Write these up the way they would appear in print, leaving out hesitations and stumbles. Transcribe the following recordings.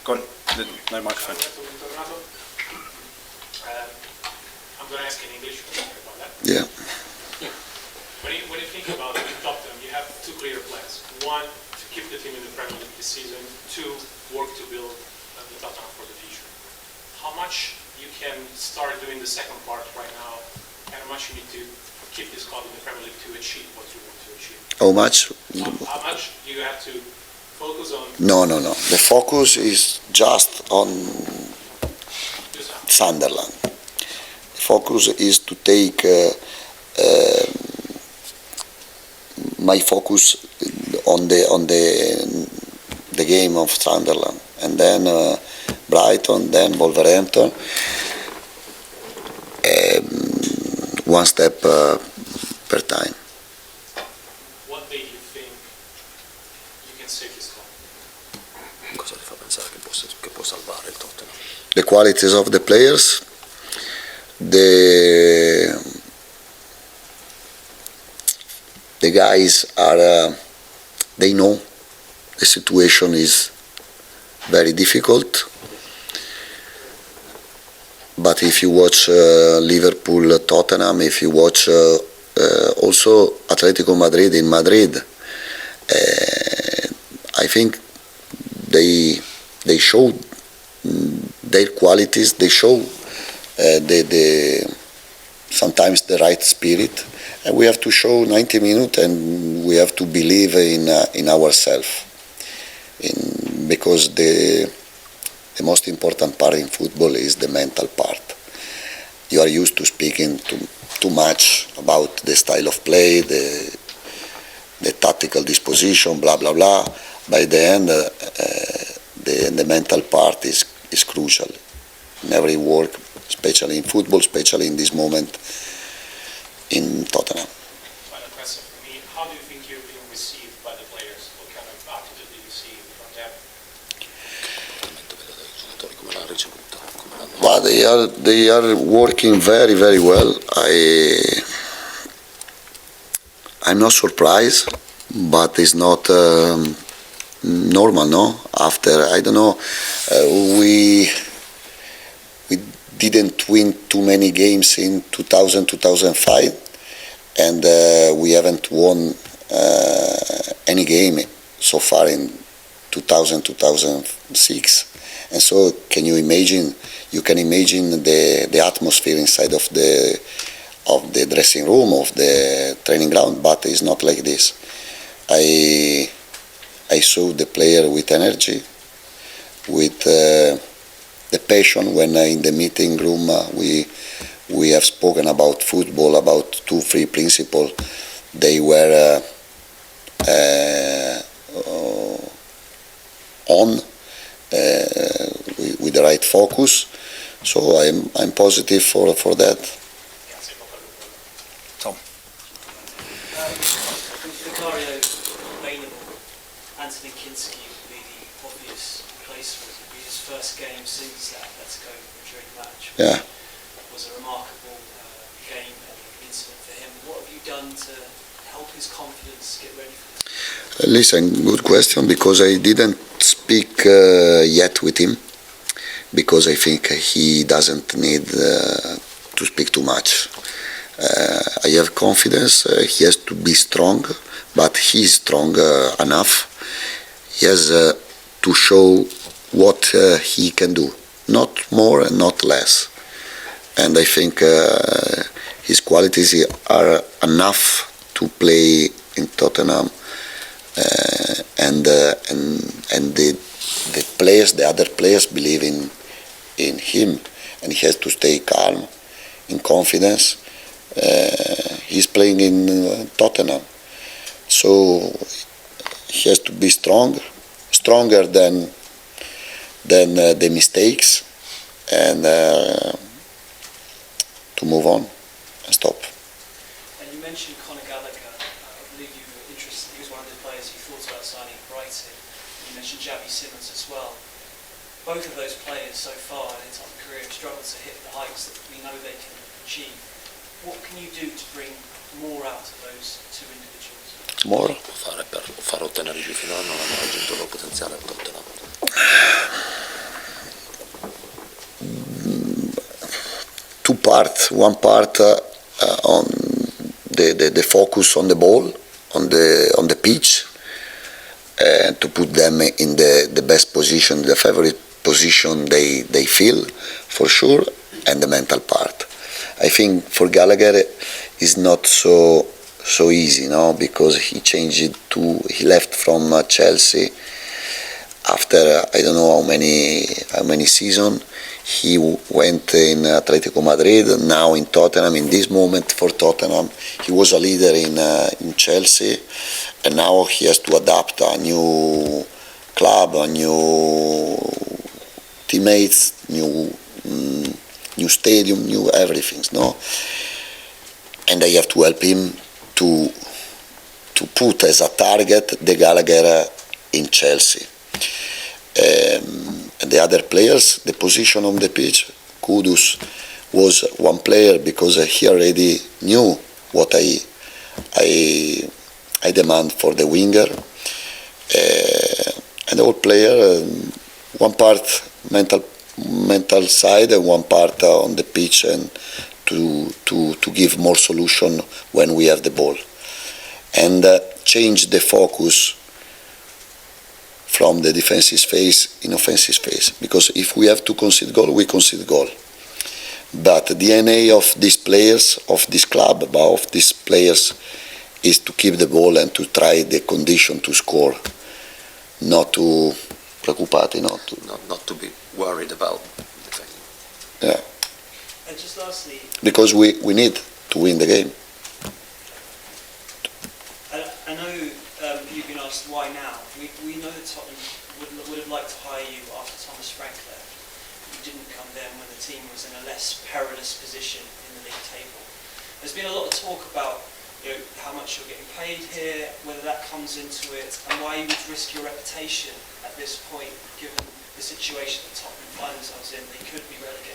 Go on. No microphone. I'm going to ask in English. About that. Yeah. When you think about Tottenham, you have two clear plans. One, to keep the team in the Premier League this season. Two, work to build the Tottenham for the future. How much you can start doing the second part right now, and how much you need to keep this squad in the Premier League to achieve what you want to achieve? How much? How much do you have to focus on? No. The focus is just on Sunderland. The focus is to take my focus on the game of Sunderland, and then Brighton, then Wolverhampton. One step per time. What day do you think you can save this club? Cosa ti fa pensare che può salvare il Tottenham? The qualities of the players, the guys are they know the situation is very difficult, but if you watch Liverpool, Tottenham, if you watch also Atletico Madrid in Madrid, I think they showed their qualities, they show sometimes the right spirit, and we have to show 90 minutes, and we have to believe in ourselves, because the most important part in football is the mental part. You are used to speaking too much about the style of play, the tactical disposition, blah blah blah. By the end, the mental part is crucial in every work, especially in football, especially in this moment in Tottenham. Final question for me: how do you think you're being received by the players? What kind of attitude do you see from them? But they are working very, very well. I'm not surprised, but it's not normal, no? After, I don't know, we didn't win too many games in 2000-2005, and we haven't won any game so far in 2000-2006. And so, can you imagine? You can imagine the atmosphere inside of the dressing room, of the training ground, but it's not like this. I saw the player with energy, with the passion. When in the meeting room we have spoken about football, about 2-3 principles, they were on with the right focus. So I'm positive for that. Tom. Vicario available, Anthony Kinski would be the obvious replacement. It would be his first game since that Atletico Madrid match. Yeah. It was a remarkable game and incident for him. What have you done to help his confidence get ready for this? Listen, good question, because I didn't speak yet with him, because I think he doesn't need to speak too much. I have confidence. He has to be strong, but he's strong enough. He has to show what he can do, not more and not less. And I think his qualities are enough to play in Tottenham, and the players, the other players, believe in him, and he has to stay calm, in confidence. He's playing in Tottenham, so he has to be stronger than the mistakes, and to move on and stop. And you mentioned Conor Gallagher. I believe you were interested. He was one of the players you thought about signing at Brighton. You mentioned Xavi Simons as well. Both of those players so far in their Tottenham career have struggled to hit the heights that we know they can achieve. What can you do to bring more out of those two individuals? More? Fare per far ottenere giù fino a non hanno raggiunto il loro potenziale al Tottenham. part on the focus on the ball, on the pitch, and to put them in the best position, the favorite position they feel, for sure, and the mental part. I think for Gallagher is not so easy, no, because he left from Chelsea after I don't know how many seasons. He went in Atletico Madrid, now in Tottenham. In this moment for Tottenham, he was a leader in Chelsea, and now he has to adapt a new club, a new teammates, new stadium, new everything, no? And I have to help him to put as a target the Gallagher in Chelsea. And the other players, the position on the pitch, Kudus was one player because he already knew what I demand for the winger. And all player, one part mental side and one part on the pitch, and to give more solution when we have the ball, and change the focus from the defensive phase in offensive phase. Because if we have to concede goal, we concede goal. But the DNA of these players, of this club, of these players, is to keep the ball and to try the condition to score, not to preoccupati, not to be worried about defending. Yeah. And just lastly, Because we need to win the game. I know you've been asked why now. We know that Tottenham would have liked to hire you after Thomas Frank left. You didn't come then when the team was in a less perilous position in the league table. There's been a lot of talk about how much you're getting paid here, whether that comes into it, and why you would risk your reputation at this point, given the situation that Tottenham find themselves in. They could be relegated.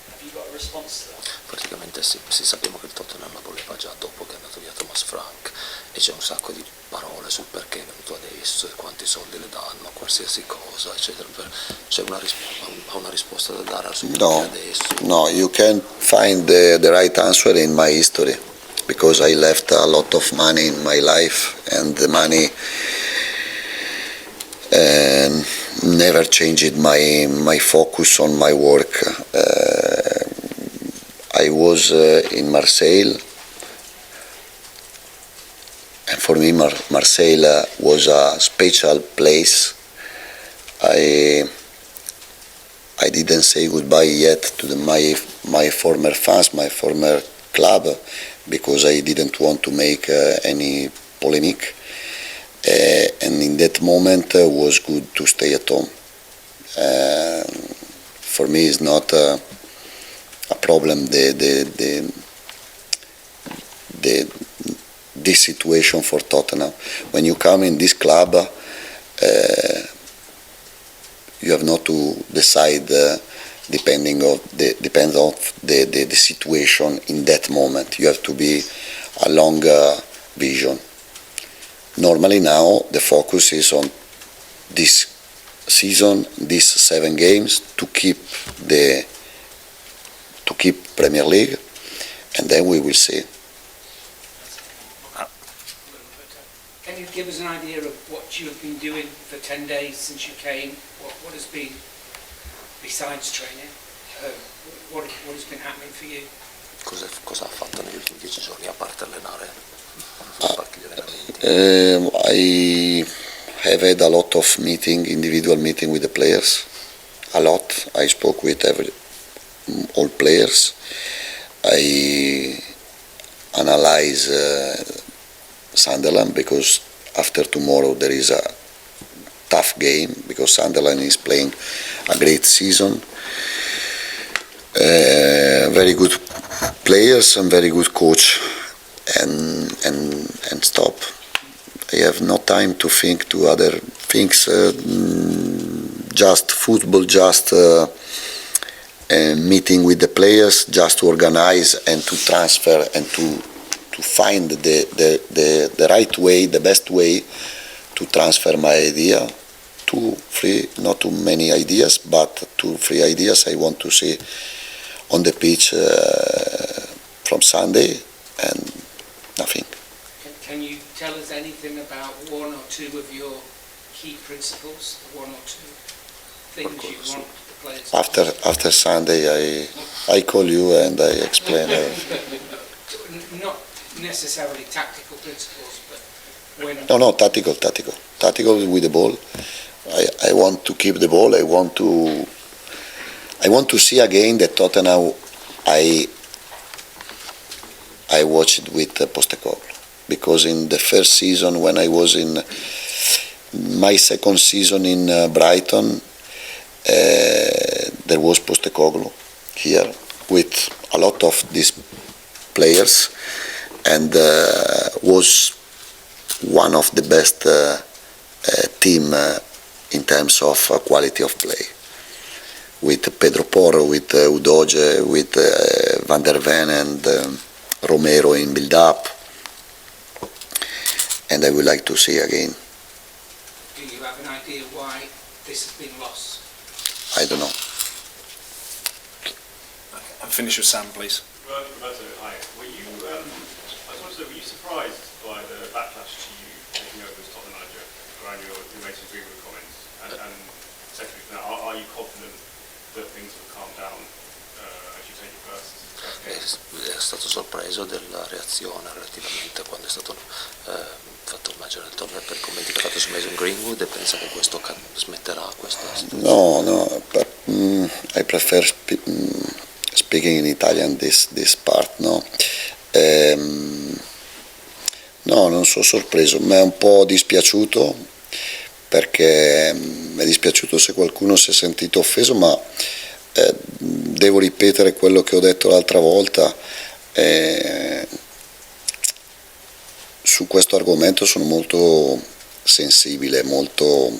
Have you got a response to that? Praticamente sì, sappiamo che il Tottenham la voleva già dopo che è andato via Thomas Frank, e c'è un sacco di parole sul perché è venuto adesso e quanti soldi le danno, qualsiasi cosa, eccetera. C'è una risposta da dare su perché adesso? No, you can find the right answer in my history, because I left a lot of money in my life, and the money never changed my focus on my work. I was in Marseille, and for me Marseille was a special place. I didn't say goodbye yet to my former fans, my former club, because I didn't want to make any polemic. And in that moment was good to stay at home. For me, it's not a problem this situation for Tottenham. When you come in this club, you have not to decide depends on the situation in that moment. You have to be a longer vision. Normally now the focus is on this season, these 7 games, to keep Premier League, and then we will see. Can you give us an idea of what you have been doing for 10 days since you came? What has been, besides training, what has been happening for you? Cosa ha fatto negli ultimi 10 giorni, a parte allenare? Fare gli allenamenti? I have had a lot of individual meeting with the players. A lot. I spoke with all players. I analyze Sunderland, because after tomorrow there is a tough game, because Sunderland is playing a great season. Very good players and very good coach, and stop. I have no time to think to other things, just football, just meeting with the players, just to organize and to transfer and to find the right way, the best way to transfer my idea. 2, 3, not too many ideas, but 2, 3 ideas I want to see on the pitch from Sunday, and nothing. Can you tell us anything about one or two of your key principles, one or two things you want the players to do? After Sunday, I call you and I explain. Not necessarily tactical principles, but when... No, tactical with the ball. I want to keep the ball. I want to see again the Tottenham I watched with Postecoglou, because in the first season, when I was in my second season in Brighton, there was Postecoglou here with a lot of these players, and was one of the best team in terms of quality of play, with Pedro Porro, with Udoge, with Van der Ven and Romero in build-up, and I would like to see again. Do you have an idea why this has been lost? I don't know. And finish with Sam, please. Roberto, hi. Were you, I just wanted to know, were you surprised by the backlash to you taking over as Tottenham manager around your Mason Greenwood comments? And secondly, now, are you confident that things will calm down as you take your first game? È stato sorpreso della reazione relativamente quando è stato fatto il manager del Tottenham per i commenti che ha fatto su Mason Greenwood, e pensa che questo smetterà questa situazione? No, I prefer speaking in Italian this part, no? No, non sono sorpreso, mi è un po' dispiaciuto, perché mi è dispiaciuto se qualcuno si è sentito offeso, ma devo ripetere quello che ho detto l'altra volta. Su questo argomento sono molto sensibile, molto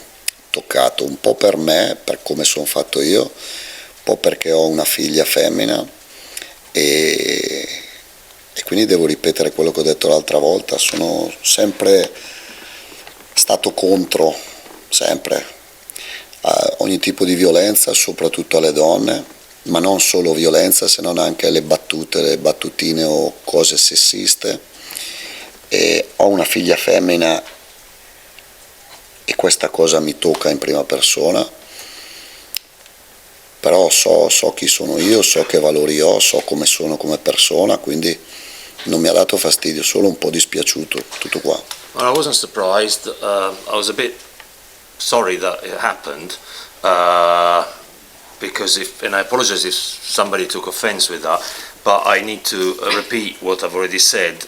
toccato, un po' per me, per come sono fatto io, un po' perché ho una figlia femmina, e quindi devo ripetere quello che ho detto l'altra volta. Sono sempre stato contro, sempre, a ogni tipo di violenza, soprattutto alle donne, ma non solo violenza, se non anche le battute, le battutine o cose sessiste. E ho una figlia femmina e questa cosa mi tocca in prima persona, però so chi sono io, so che valori ho, so come sono come persona, quindi non mi ha dato fastidio, solo un po' dispiaciuto, tutto qua. Well, I wasn't surprised. I was a bit sorry that it happened, because and I apologize if somebody took offense with that, but I need to repeat what I've already said,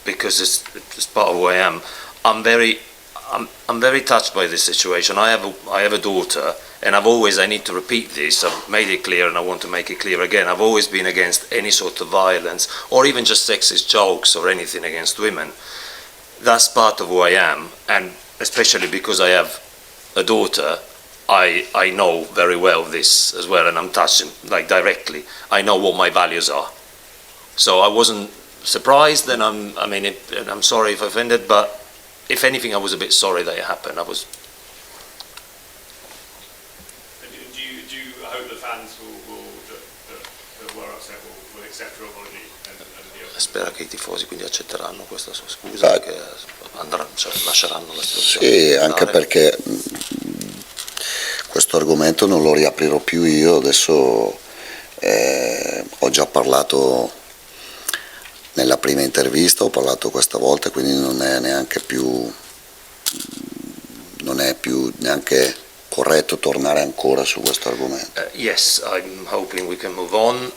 because it's part of who I am. I'm very touched by this situation. I have a daughter, and I need to repeat this. I've made it clear, and I want to make it clear again. I've always been against any sort of violence, or even just sexist jokes or anything against women. That's part of who I am, and especially because I have a daughter, I know very well this as well, and I'm touched like directly. I know what my values are. So I wasn't surprised, and I'm sorry if I offended, but if anything, I was a bit sorry that it happened. Do you hope the fans that were upset will accept your apology? Spera che i tifosi quindi accetteranno questa sua scusa, che lasceranno la situazione. Sì, anche perché questo argomento non lo riaprirò più io, adesso ho già parlato nella prima intervista, ho parlato questa volta, quindi non è più neanche corretto tornare ancora su questo argomento. Yes, I'm hoping we can move on,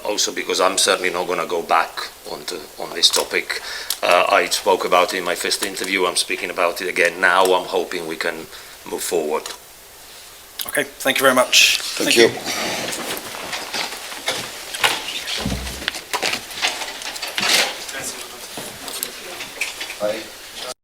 also because I'm certainly not going to go back on this topic. I spoke about it in my first interview, I'm speaking about it again now. I'm hoping we can move forward. Okay, thank you very much. Thank you.